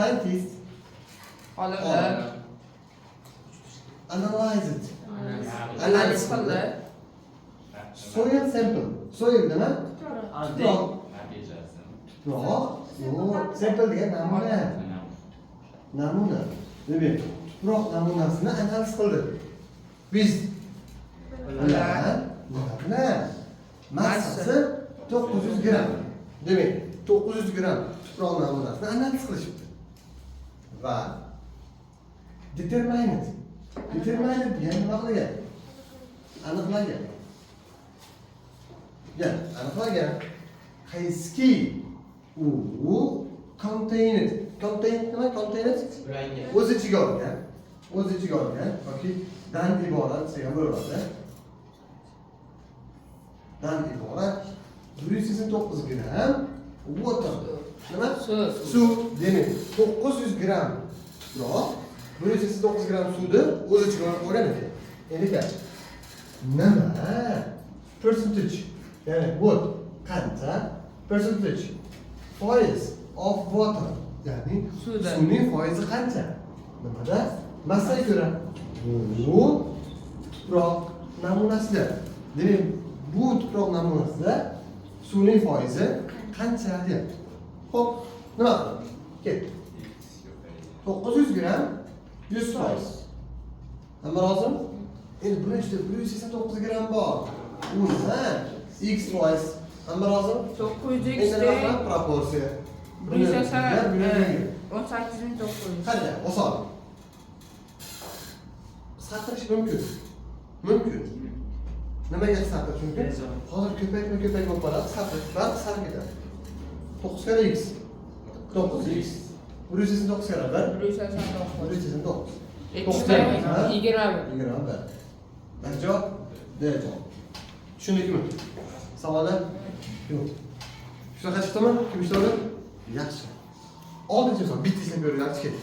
Scientists Olimlar analyze it. analiz qildi. Soil sample. Soil nima? Tuproq. Tuproq. Sample degan namuna. Namuna. Demak, tuproq namunasini analiz qildi. Biz bilan massasi 900 gram. Demak, 900 gram tuproq namunasini analiz qilishibdi. Va determine it. Determine it degan nima qilgan? Aniqlagan. Gel, aniqlagan. Qaysi u contain it. Contain nima? Contain it? O'z ichiga olgan. O'z ichiga olgan yoki dan iborat degan bo'ladi. Dan iborat 189 gram water. Nima? Suv. Demak, 900 gram tuproq 189 gram suvni o'z ichiga olgan ekan. Endi nima? Percentage. Ya'ni what? Qancha percentage? Foiz of water. Ya'ni suvning foizi qancha? Nimada? Massaga ko'ra. Bu tuproq namunasida. Demak, bu tuproq namunasida suvning foizi qancha deyapti. Xo'p, nima qilamiz? Ket. 900 gram 100%. Hamma rozimi? Endi buni ichida 189 gram bor. Unda x foiz. Hamma rozimi? 900 Endi nima qilamiz? Proporsiya. 18900. Qanday? Oson. Saqirish mumkin. Mumkin. Nimaga saqirish mumkin? Hozir ko'paytma bo'lib qoladi, saqirish barq sar ketadi. 9 kare x. 9x. 189 kare 1. 189. 20. 20. Javob? Javob. Tushundikmi? Savollar? Yo'q. Shunaqa chiqdimi? Kim ishlaydi? Yaxshi. Oldinchi misol bitta ishlab ko'ringlar, chiqing.